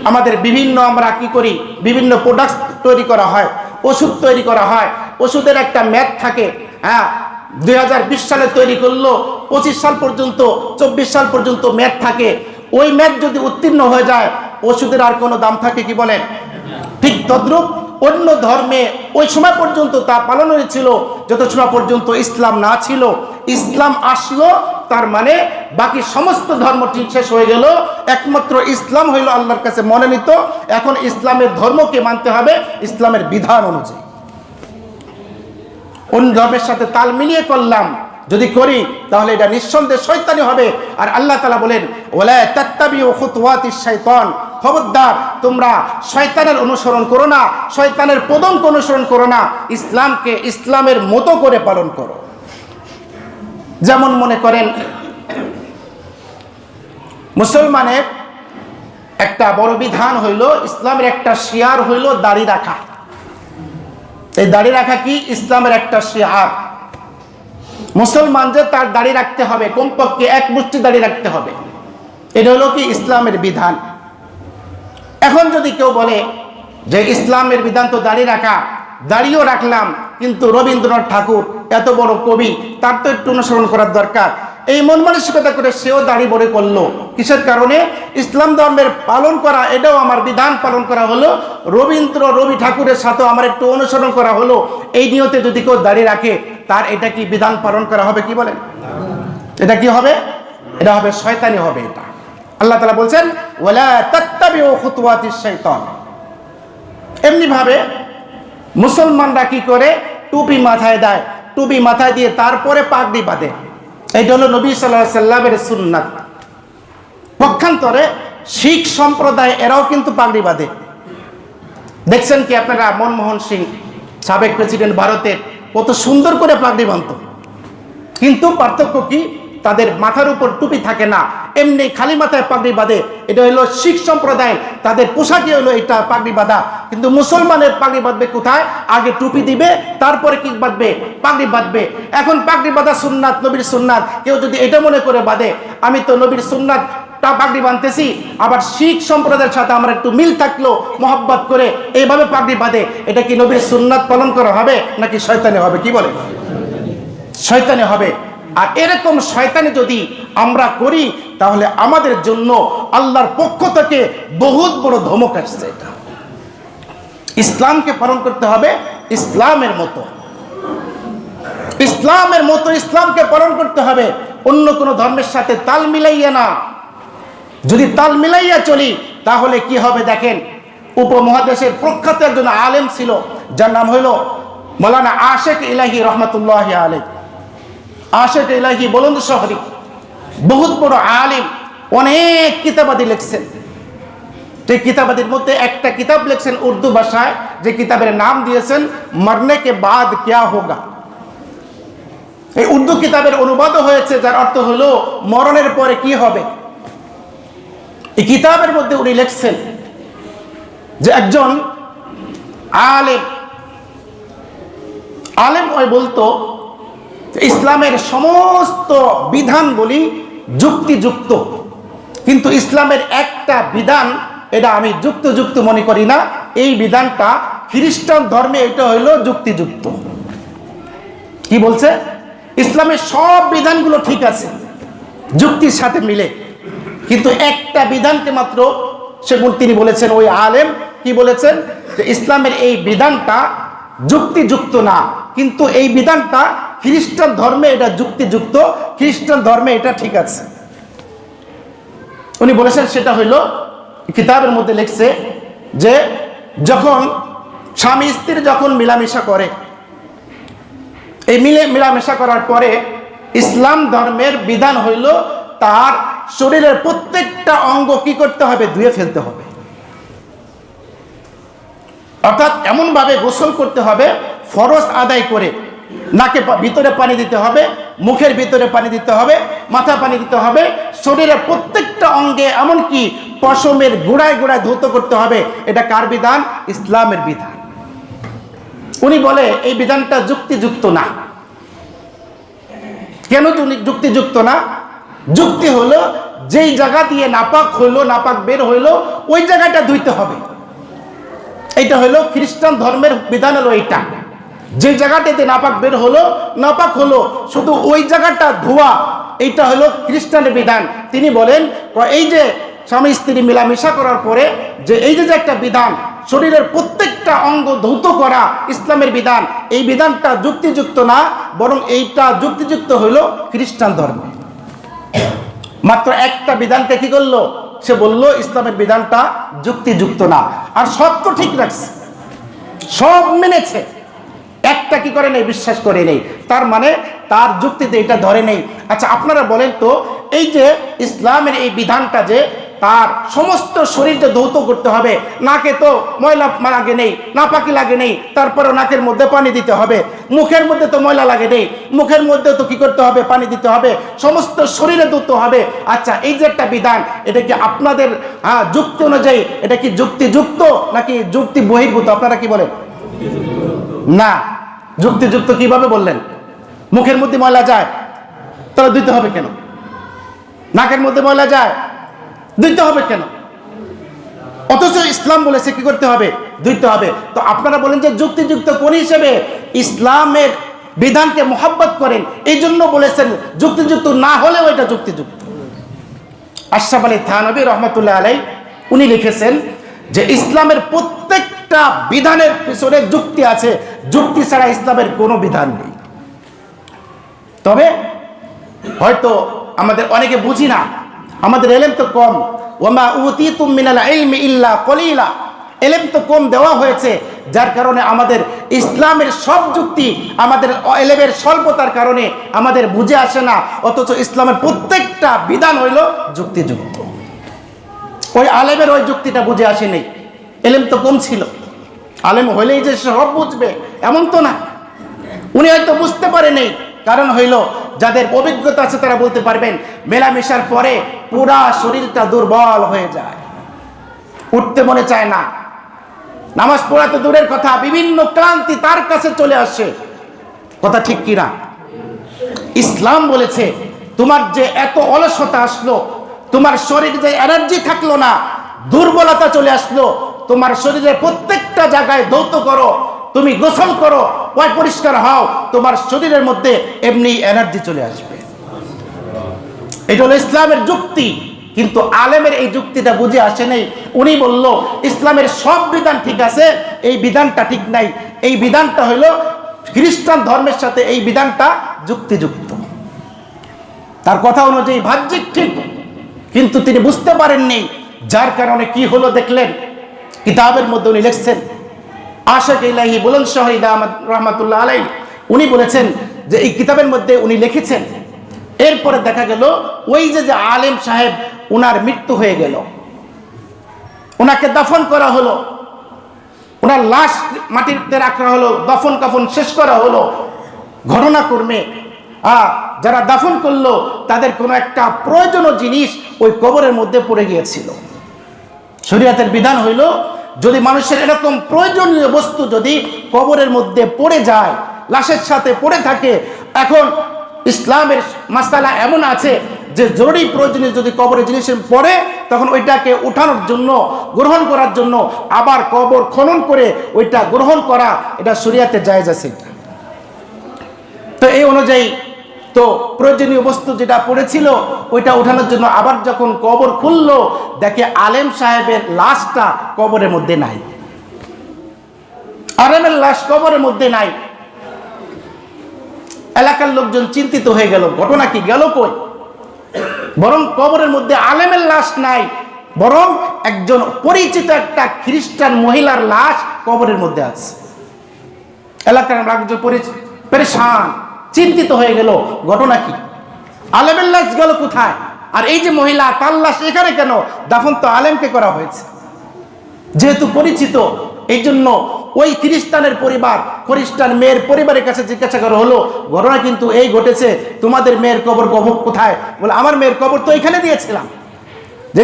আমাদের বিভিন্ন আমরা কি করি, বিভিন্ন প্রোডাক্ট তৈরি করা হয়, ওষুধ তৈরি করা হয়, ওষুধের একটা মেয়াদ থাকে। 2020 সালে তৈরি করলো, 25 সাল পর্যন্ত, 24 সাল পর্যন্ত মেয়াদ থাকে। ওই মেয়াদ যদি উত্তীর্ণ হয়ে যায় ওষুধের আর কোনো দাম থাকে কি বলেন? ঠিক তদ্রূপ অন্য ধর্মে ওই সময় পর্যন্ত তা পালন হয়েছিল যত সময় পর্যন্ত ইসলাম না ছিল। ইসলাম আসলো তার মানে বাকি সমস্ত ধর্ম ঠিক শেষ হয়ে গেল, একমাত্র ইসলাম হইল আল্লাহর কাছে মনোনীত। এখন ইসলামের ধর্মকে মানতে হবে ইসলামের বিধান অনুযায়ী। অন্য ধর্মের সাথে তাল মিলিয়ে করলাম যদি করি তাহলে এটা নিঃসন্দেহে শয়তানি হবে। আর আল্লাহ তাআলা বলেন, ওয়ালা তাত্তাবিউ খুতুওয়াতিশ শাইতান, খবরদার তোমরা শয়তানের অনুসরণ করো না, শয়তানের পদঙ্ক অনুসরণ করো না, ইসলামকে ইসলামের মতো করে পালন করো। যেমন মনে করেন মুসলমানের একটা বড় বিধান হইল, ইসলামের একটা শিয়ার হইল দাড়ি রাখা। এই দাড়ি রাখা কি ইসলামের একটা শিয়ার। মুসলমান যে তার দাড়ি রাখতে হবে, কমপক্ষে এক মুষ্টি দাড়ি রাখতে হবে। এটা হলো কি ইসলামের বিধান। এখন যদি কেউ বলে যে ইসলামের বিধান তো দাড়ি রাখা, দাড়িও রাখলাম, কিন্তু রবীন্দ্রনাথ ঠাকুর এত বড় কবি, তার তো একটু অনুসরণ করার দরকার, এই মন মানসিকতা করে সেও দাড়ি বড় করলো। কিসের কারণে? ইসলাম ধর্মের পালন করা, এটাও আমার বিধান পালন করা হলো, রবি ঠাকুরের সাথেও আমার একটু অনুসরণ করা হলো, এই নিয়তে যদি কেউ দাড়ি রাখে, তার এটা কি বিধান পালন করা হবে? কি বলেন? এটা কি হবে? এটা হবে শয়তানি হবে। এটা আল্লাহ তাআলা বলছেন ওয়ালা তাত্তাবিউ খুতুওয়াতিশ শাইতান। এমনি ভাবে মুসলমানরা কি করে? টুপি মাথায় দেয়, টুপি মাথায় দিয়ে তারপরে পাগড়ি বাঁধে। এটা হলো নবী সাল্লাল্লাহু আলাইহি সাল্লামের সুন্নাত। পক্ষান্তরে শিখ সম্প্রদায় এরাও কিন্তু পাগড়ি বাঁধে। দেখছেন কি আপনারা মনমোহন সিং, সাবেক প্রেসিডেন্ট ভারতের, কত সুন্দর করে পাগড়ি বাঁধত, কিন্তু পার্থক্য কি? তাদের মাথার উপর টুপি থাকে না, এমনি খালি মাথায় পাগড়ি বাঁধে। এটা হলো শিখ সম্প্রদায়, তাদের পোশাকই হলো এটা পাগড়ি বাঁধা। কিন্তু মুসলমানের পাগড়ি বাঁধবে কোথায়? আগে টুপি দিবে, তারপরে কি বাঁধবে? পাগড়ি বাঁধবে। এখন পাগড়ি বাঁধা সুন্নাত, নবীর সুন্নাত। কেউ যদি এটা মনে করে বাঁধে আমি তো নবীর সুন্নাত পাগড়ি বাঁধতেছি, আবার শিখ সম্প্রদায়ের সাথে আমার একটু মিল থাকলো, মহব্বত করে এইভাবে পাগড়ি বাঁধে, এটা কি নবীর সুন্নাত পালন করা হবে নাকি শয়তানি হবে? কি বলে? শয়তানি হবে। আর এরকম শয়তানি যদি আমরা করি, তাহলে আমাদের জন্য আল্লাহর পক্ষ থেকে বহুত বড় ধমক আসছে। এটা ইসলামকে পালন করতে হবে ইসলামের মতো, ইসলামের মতো ইসলামকে পালন করতে হবে, অন্য কোনো ধর্মের সাথে তাল মিলাইয়া না। যদি তাল মিলাইয়া চলি তাহলে কি হবে? দেখেন, উপমহাদেশের প্রখ্যাত একজন আলেম ছিল, যার নাম হইল মৌলানা আশেক ইলাহি রহমতুল্লাহ আলাইহি। আশেক ইলাহি বুলন্দ শহরি, বহুত বড় আলিম, অনেক কিতাবাদি লিখছেন। সেই কিতাবাদির মধ্যে একটা কিতাব লিখছেন উর্দু ভাষায়, যে কিতাবের নাম দিয়েছেন মরনে কে বাদ ক্যা হোগা। এই উর্দু কিতাবের অনুবাদও হয়েছে, যার অর্থ হলো মরণের পরে কি হবে। এই কিতাবের মধ্যে উনি লিখছেন যে একজন আলেম ওই বলতো ইসলামের সমস্ত বিধানগুলি যুক্তিযুক্ত, কিন্তু ইসলামের একটা বিধান এটা আমি যুক্ত মনে করি না, এই বিধানটা খ্রিস্টান ধর্মে এটা হইল যুক্তিযুক্ত। কি বলছে? ইসলামের সব বিধানগুলো ঠিক আছে, যুক্তির সাথে মিলে, কিন্তু একটা বিধানকে মাত্র তিনি বলেছেন, ওই আলেম কি বলেছেন, যে ইসলামের এই বিধানটা যুক্তিযুক্ত না, কিন্তু এই বিধানটা খ্রিস্টান ধর্মে এটা যুক্তিযুক্ত, খ্রিস্টান ধর্মে এটা ঠিক আছে। উনি বলেছেন সেটা হইল, কিতাবের মধ্যে লিখছে যে যখন স্বামী স্ত্রী যখন মিলামেশা করে, এই মিলামেশা করার পরে ইসলাম ধর্মের বিধান হইল তার শরীরের প্রত্যেকটা অঙ্গ কি করতে হবে? ধুয়ে ফেলতে হবে। অর্থাৎ এমন ভাবে গোসল করতে হবে, ফরজ আদায় করে, নাকে ভিতরে পানি দিতে হবে, মুখের ভিতরে পানি দিতে হবে, মাথা পানি দিতে হবে, শরীরের প্রত্যেকটা অঙ্গে, এমনকি পশমের গোড়ায় গোড়ায় ধৌত করতে হবে। এটা কার বিধান? ইসলামের বিধান। উনি বলে এই বিধানটা যুক্তিযুক্ত না। কেন যুক্তিযুক্ত না? যুক্তি হলো যেই জায়গা দিয়ে নাপাক হইলো, নাপাক বের হইলো, ওই জায়গাটা ধুইতে হবে। এইটা হলো খ্রিস্টান ধর্মের বিধান, হলো এইটা, যে জায়গাটাতে নাপাক বের হলো, নাপাক হলো, শুধু ওই জায়গাটা ধোয়া, এইটা হলো খ্রিস্টানের বিধান। তিনি বলেন এই যে স্বামী স্ত্রী মিলামেশা করার পরে যে এই যে একটা বিধান, শরীরের প্রত্যেকটা অঙ্গ ধৌত করা ইসলামের বিধান, এই বিধানটা যুক্তিযুক্ত না, বরং এইটা যুক্তিযুক্ত হইল খ্রিস্টান ধর্ম। মাত্র একটা বিধানকে কি করলো? সে বলল ইসলামের বিধানটা যুক্তিযুক্ত না। আর সব তো ঠিক রাখছে, সব মেনেছে, একটা কি করে নেই? বিশ্বাস করে নেই। তার মানে তার যুক্তিতে এটা ধরে নেই। আচ্ছা আপনারা বলেন তো, এই যে ইসলামের এই বিধানটা যে তার সমস্ত শরীরটা ধৌত করতে হবে, নাকে তো ময়লা লাগে নেই, নাপাকি লাগে নেই, তারপরে নাকের মধ্যে পানি দিতে হবে, মুখের মধ্যে তো ময়লা লাগে নেই, মুখের মধ্যে তো কি করতে হবে? পানি দিতে হবে, সমস্ত শরীরে ধুতে হবে। আচ্ছা এই যে একটা বিধান, এটা কি আপনাদের যুক্তি অনুযায়ী এটা কি যুক্তিযুক্ত নাকি যুক্তি বহির্ভূত? আপনারা কি বলেন? না, যুক্তিযুক্ত কিভাবে বললেন? মুখের মধ্যে ময়লা যায়, তাহলে ধুইতে হবে কেন? নাকের মধ্যে ময়লা যায়, ধুইতে হবে কেন? অথচ ইসলাম বলেছে কি করতে হবে? ধুইতে হবে। তো আপনারা বলেন যে যুক্তিযুক্ত কোন হিসেবে? ইসলামের বিধানকে মোহাব্বত করেন, এই জন্য বলেছেন যুক্তিযুক্ত না হলেও এটা যুক্তিযুক্ত। আশরাফ আলী থানভী রহমতুল্লাহ আলাইহি উনি লিখেছেন যে ইসলামের প্রত্যেকটা বিধানের পিছনে যুক্তি আছে, যুক্তি ছাড়া ইসলামের কোনো বিধান নেই। তবে হয়তো আমাদের অনেকে বুঝি না, আমাদের এলেম তো কম। ওয়ামা উতীতুম মিনাল ইলমি ইল্লা কলিলা, এলেম তো কম দেওয়া হয়েছে, যার কারণে আমাদের ইসলামের সব যুক্তি আমাদের এলেমের স্বল্পতার কারণে আমাদের বুঝে আসে না। অথচ ইসলামের প্রত্যেকটা বিধান হইল যুক্তিযুক্ত। ওই আলেমের ওই যুক্তিটা বুঝে আসেনি, এলেম তো কম ছিল। আলেম হইলেই যে সব বুঝবে এমন তো না, উনি হয়তো বুঝতে পারেনি। কারণ হইল যাদের অভিজ্ঞতা আছে তারা বলতে পারবেন, মেলামেশার পরে পুরা শরীরটা দুর্বল হয়ে যায়, উঠতে মনে চায় না, নামাজ পড়া তো দূরের কথা, বিভিন্ন ক্লান্তি তার কাছে চলে আসে। কথা ঠিক কিনা? ইসলাম বলেছে তোমার যে এত অলসতা আসলো, তোমার শরীরে যে এনার্জি থাকলো না, দুর্বলতা চলে আসলো, তোমার শরীরের প্রত্যেকটা জায়গায় ধৌত করো, তুমি গোসল করো, ওই পরিষ্কার হও, তোমার শরীরের মধ্যে এমনি এনার্জি চলে আসবে। এটা হলো ইসলামের যুক্তি। কিন্তু আলেমের এই যুক্তিটা বুঝে আসে নাই। উনি বলল ইসলামের সব বিধান ঠিক আছে, এই বিধানটা ঠিক নাই, এই বিধানটা হলো খ্রিস্টান ধর্মের সাথে এই বিধানটা যুক্তিযুক্ত। তার কথা অনুযায়ী বাহ্যিক ঠিক, কিন্তু তিনি বুঝতে পারেননি। যার কারণে কি হলো দেখলেন, কিতাবের মধ্যে উনি লিখছেন, আশিক ইলাহি বুলন্দ শহীদ আহমদ রহমাতুল্লাহ আলাইহি উনি বলেছেন যে এই কিতাবের মধ্যে উনি লিখেছেন, এরপরে দেখা গেল ওই যে আলেম সাহেব উনার মৃত্যু হয়ে গেল, ওনাকে দাফন করা হলো, ওনার লাশ মাটিতে রাখা হলো, দফন কাফন শেষ করা হলো। ঘটনাক্রমে যারা দাফন করলো তাদের কোনো একটা প্রয়োজনীয় জিনিস ওই কবরের মধ্যে পড়ে গিয়েছিল। শরীয়তের বিধান হইল যদি মানুষের এরকম প্রয়োজনীয় বস্তু যদি কবরের মধ্যে পড়ে যায়, লাশের সাথে পড়ে থাকে, এখন ইসলামের মাসালা এমন আছে যে জরুরি প্রয়োজনীয় যদি কবরের জিনিস পড়ে, তখন ওইটাকে উঠানোর জন্য, গ্রহণ করার জন্য আবার কবর খনন করে ওইটা গ্রহণ করা, এটা শরীয়তে জায়েজ আছে। তো এই অনুযায়ী তো প্রয়োজনীয় বস্তু যেটা পড়েছিল ওইটা উঠানোর জন্য আবার যখন কবর খুললো, দেখে আলেম সাহেবের লাশটা কবরের মধ্যে নাই, আলেমের লাশ কবরের মধ্যে নাই। এলাকার লোকজন চিন্তিত হয়ে গেল, ঘটনা কি, গেল কই? বরং কবরের মধ্যে আলেমের লাশ নাই, বরং একজন পরিচিত একটা খ্রিস্টান মহিলার লাশ কবরের মধ্যে আছে। এলাকার লোকজন পরেশান, চিন্তিত হয়ে গেল, ঘটনা কি, আলেমের লাশ গেল কোথায়? আর এই যে মহিলা, তার লাশ এখানে কেন? দাফন তো আলেমকে করা হয়েছে। যেহেতু পরিচিত, এই জন্য ওই খ্রিস্টানের পরিবার, খ্রিস্টান মেয়ের পরিবারের কাছে জিজ্ঞাসা করা হলো, ঘটনা কিন্তু এই ঘটেছে, তোমাদের মেয়ের কবর কোথায়? বলে আমার মেয়ের কবর তো এখানে দিয়েছিলাম।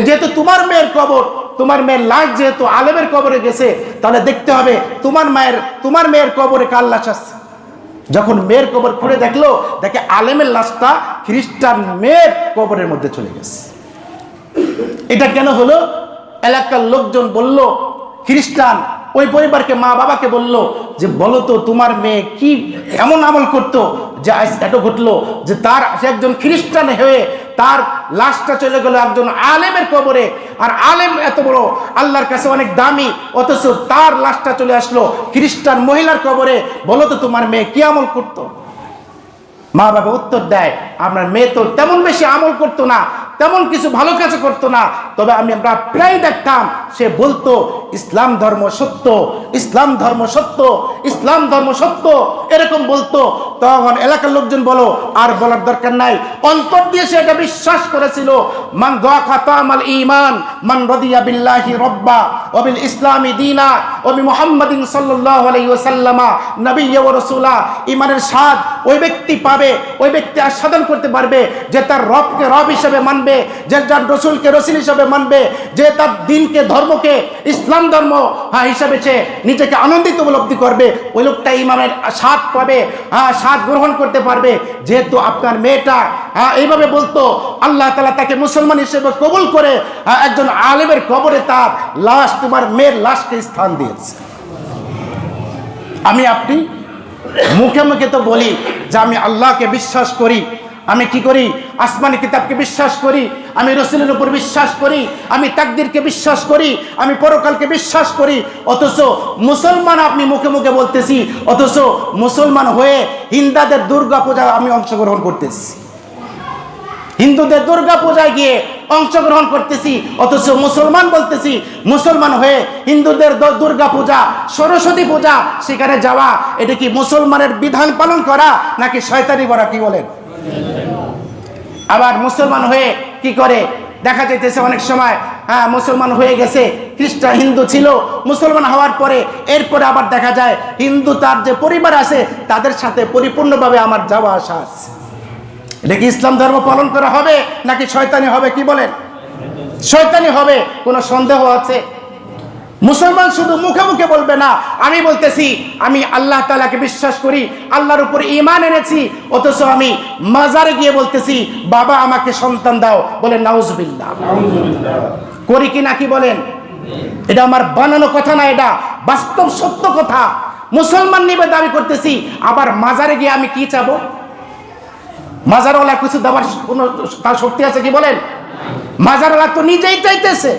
যেহেতু তোমার মেয়ের কবর, তোমার মেয়ের লাশ যেহেতু আলেমের কবরে গেছে, তাহলে দেখতে হবে তোমার মেয়ের কবরে কার লাশ আসছে। যখন মেয়ের কবর খুঁড়ে দেখলো, দেখে আলেমের লাশটা খ্রিস্টান মেয়ের কবরের মধ্যে চলে গেছে। এটা কেন হলো? এলাকার লোকজন বলল, খ্রিস্টান ওই পরিবারকে, মা বাবাকে বলল যে বলো তো তোমার মেয়ে কি এমন আমল করতো যে আজ এত ঘটলো, যে তার একজন খ্রিস্টান হয়ে তার লাশটা চলে গেল একজন আলেমের কবরে, আর আলেম এত বড় আল্লাহর কাছে অনেক দামি, অথচ তার লাশটা চলে আসলো খ্রিস্টান মহিলার কবরে, বলো তো তোমার মেয়ে কি আমল করতো? মা বাবা উত্তর দেয়, আপনার মেয়ে তো তেমন বেশি আমল করতো না, তেমন কিছু ভালো কাজ করতো না, তবে আমরা প্রায় দেখতাম সে বলতো ইসলাম ধর্ম সত্য, ইসলাম ধর্ম সত্য, ইসলাম ধর্ম সত্য, এরকম বলতো। তখন এলাকার লোকজন বলো, আর বলার দরকার নাই, অন্তর দিয়ে সে এটা বিশ্বাস করেছিল। মান যাকা তামাল ঈমান মান রাদিয়া বিল্লাহি রাব্বা ওয়া বিল ইসলামি দীনা ওয়া বি মুহাম্মাদিন সাল্লাল্লাহু আলাইহি ওয়াসাল্লাম নবিয়্যা ওয়া রাসূলা। ঈমানের স্বাদ ওই ব্যক্তি পাবে, ওই ব্যক্তি আস্বাদন করতে পারবে যে তার রবকে রব হিসেবে মানবে, যে যার রসুলকে রসুল হিসেবে মানবে, যে তার দিনকে ধর্মকে ইসলাম ধর্ম হিসাবে সে নিজেকে আনন্দিত উপলব্ধি করবে, ওই লোকটা ইমামের স্বাদ পাবে, স্বাদ গ্রহণ করতে পারবে। যেহেতু আপনার মেয়েটা এইভাবে বলতো, আল্লাহ তাআলা তাকে মুসলমান হিসেবে কবুল করে একজন আলেমের কবরে তার লাশ, তোমার মেয়ের লাশকে স্থান দিয়েছে। আমি আপনি মুখে মুখে তো বলি যে আমি আল্লাহকে বিশ্বাস করি, আমি কি করি, আসমানি কিতাবকে বিশ্বাস করি, আমি রসুলের উপর বিশ্বাস করি, আমি তাকদীরকে বিশ্বাস করি, আমি পরকালকে বিশ্বাস করি, অথচ মুসলমান আপনি মুখে মুখে বলতেছি, অথচ মুসলমান হয়ে হিন্দুদের দুর্গা পূজা আমি অংশগ্রহণ করতেছি, হিন্দুদের দুর্গা পূজায় গিয়ে অংশগ্রহণ করতেছি, অথচ মুসলমান বলতেছি, মুসলমান হয়ে হিন্দুদের দুর্গা পূজা, সরস্বতী পূজা সেখানে যাওয়া, এটা কি মুসলমানের বিধান পালন করা নাকি শয়তানি করা? কি বলেন? আবার মুসলমান হয়ে কি করে দেখা যাইতেছে অনেক সময়, মুসলমান হয়ে গেছে, খ্রিস্টান হিন্দু ছিল, মুসলমান হওয়ার পরে এরপরে আবার দেখা যায় হিন্দু তার যে পরিবার আছে তাদের সাথে পরিপূর্ণভাবে আমার যাওয়া আসা আছে। এটা কি ইসলাম ধর্ম পালন করা হবে নাকি শয়তানি হবে? কি বলেন? শয়তানি হবে, কোনো সন্দেহ আছে? মুসলমান শুধু মুখে মুখে বলবে না, আমি বলতেছি আমি আল্লাহ তাআলাকে বিশ্বাস করি, আল্লাহর উপর ঈমান এনেছি, অথচ আমি মাজারে গিয়ে বলতেছি বাবা আমাকে সন্তান দাও, বলেন নাউজুবিল্লাহ। করি কি নাকি বলেন? এটা আমার বানানো কথা না, এটা বাস্তব সত্য কথা। মুসলমান নিবে দাবি করতেছি, আবার মাজারে গিয়ে আমি কি চাবো? মাজারওয়ালা কিছু দেওয়ার কোনো তার শক্তি আছে? কি বলেন? মাজারওয়ালা তো নিজেই চাইতেছে।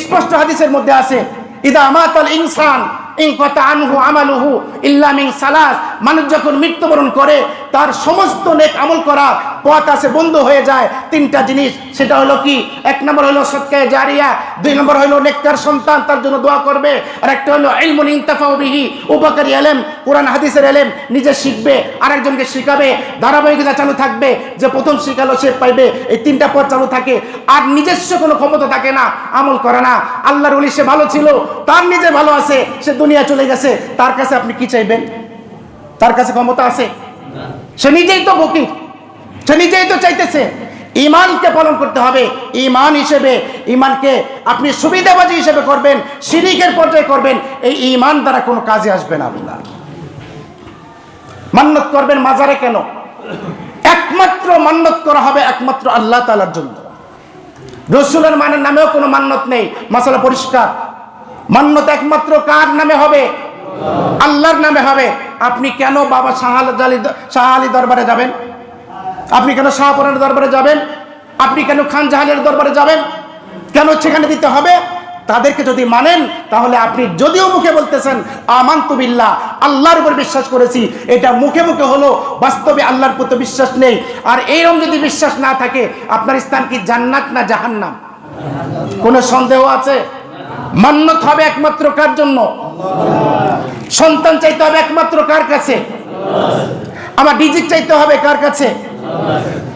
স্পষ্ট হাদিসের মধ্যে আছে, ইদা মাতাল ইনসান ইনকাতা আনহু আমালুহু ইল্লা মিন সালাস, মানুষ যখন মৃত্যুবরণ করে তার সমস্ত নেক আমল করা পথ আছে বন্ধ হয়ে যায় তিনটা জিনিস। সেটা হলো কি? এক নম্বর হলো সদকায়ে জারিয়া, দুই নম্বর হলো নেককার সন্তান তার জন্য দোয়া করবে, আর একটা হলো ইলমুন ইনতাফাউ বিহি, উপকারী ইলম, কোরআন হাদিসের ইলম নিজে শিখবে, আরেকজনকে শিখাবে, ধারাবাহিকতা চালু থাকবে, যে প্রথম শিখালো সে পাইবে, এই তিনটা পথ চালু থাকে। আর নিজস্ব কোনো ক্ষমতা থাকে না, আমল করে না। আল্লাহর ওলি সে ভালো ছিল, তার নিজে ভালো আছে, সে দুনিয়া চলে গেছে, তার কাছে আপনি কি চাইবেন? তার কাছে ক্ষমতা আছে? সে নিজেই তো ফকির, সে নিজেই তো চাইতেছে। ঈমানকে পালন করতে হবে। ঈমান হিসেবে ঈমানকে আপনি সুবিধাবাজি হিসেবে করবেন, শিরিকের পর্যায়ে করবেন, এই ঈমান দ্বারা কোনো কাজে আসবে না। আপনার মান্নত করবেন মাজারে কেন? একমাত্র মান্নত করা হবে একমাত্র আল্লাহ তাআলার জন্য। রসুলের মানের নামেও কোনো মান্নত নেই, মাসালা পরিষ্কার। মান্নত একমাত্র কার নামে হবে? আল্লাহর নামে হবে। আপনি কেন বাবা শাহ আলী দরবারে যাবেন? আপনি কেন শাহপুরানের দরবারে যাবেন? আপনি কেন খান জাহানের দরবারে যাবেন? কেন সেখানে দিতে হবে? তাদেরকে যদি মানেন তাহলে আপনি যদিও মুখে বলতেছেন আমানতু বিল্লাহ, আল্লাহর উপর বিশ্বাস করেছি, এটা মুখে মুখে হলো, বাস্তবে আল্লাহর প্রতি বিশ্বাস নেই। আর এইরকম যদি বিশ্বাস না থাকে, আপনার স্থান কি জান্নাত না জাহান্নাম? কোনো সন্দেহ আছে? মান্নত হবে একমাত্র কার জন্য? সন্তান চাইতে হবে একমাত্র কার কাছে? আমার রিজিক চাইতে হবে কার কাছে?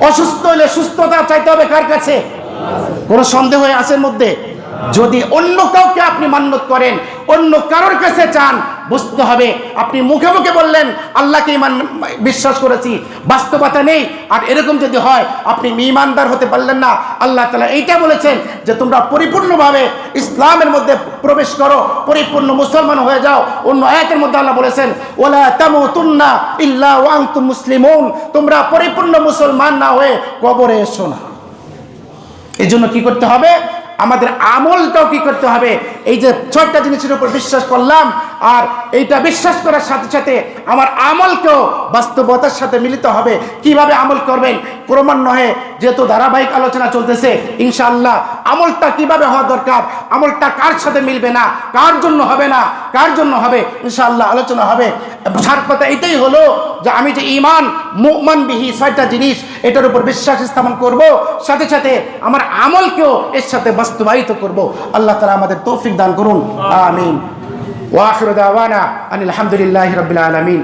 অসুস্থ হলে সুস্থতা চাইতে হবে কার কাছে? কোনো সন্দেহ আছে এর মধ্যে? যদি অন্য কাউকে আপনি মান্নত করেন, অন্য কারোর কাছে চান, বুঝতে হবে আপনি মুখে মুখে বললেন আল্লাহকে বিশ্বাস করেছি, বাস্তবতা নেই। আর এরকম যদি হয় আপনি ঈমানদার হতে পারলেন না। আল্লাহ তাআলা এইটা বলেছেন যে তোমরা পরিপূর্ণভাবে ইসলামের মধ্যে প্রবেশ করো, পরিপূর্ণ মুসলমান হয়ে যাও। অন্য আয়াতের মধ্যে আল্লাহ বলেছেন ওয়ালা তামুতুন্না ইল্লা ওয়া আনতুম মুসলিমুন, তোমরা পরিপূর্ণ মুসলমান না হয়ে কবরে এসো না। এই জন্য কি করতে হবে? আমাদের আমলটাও কি করতে হবে? এই যে 6টা জিনিসের উপর বিশ্বাস করলাম, আর এইটা বিশ্বাস করার সাথে সাথে আমার আমলকেও বাস্তবতার সাথে মিলিত হবে। কিভাবে আমল করবেন ক্রমান্বয়ে, যেহেতু ধারাবাহিক আলোচনা চলতেছে, ইনশাআল্লাহ আমলটা কিভাবে হওয়া দরকার, আমলটা কার সাথে মিলবে না, কার জন্য হবে না, কার জন্য হবে, ইনশাআল্লাহ আলোচনা হবে। সার কথা এটাই হলো যে আমি যে ঈমান মুমিন বিহি 6টা জিনিস, এটার উপর বিশ্বাস স্থাপন করব, সাথে সাথে আমার আমলকেও এর সাথে বাস্তবায়িত করব। আল্লাহ তাআলা আমাদের তৌফিক দান করুন, আমিন। ওয়া আখিরু দাওয়ানা আনিল হামদুলিল্লাহি রাব্বিল আলামিন।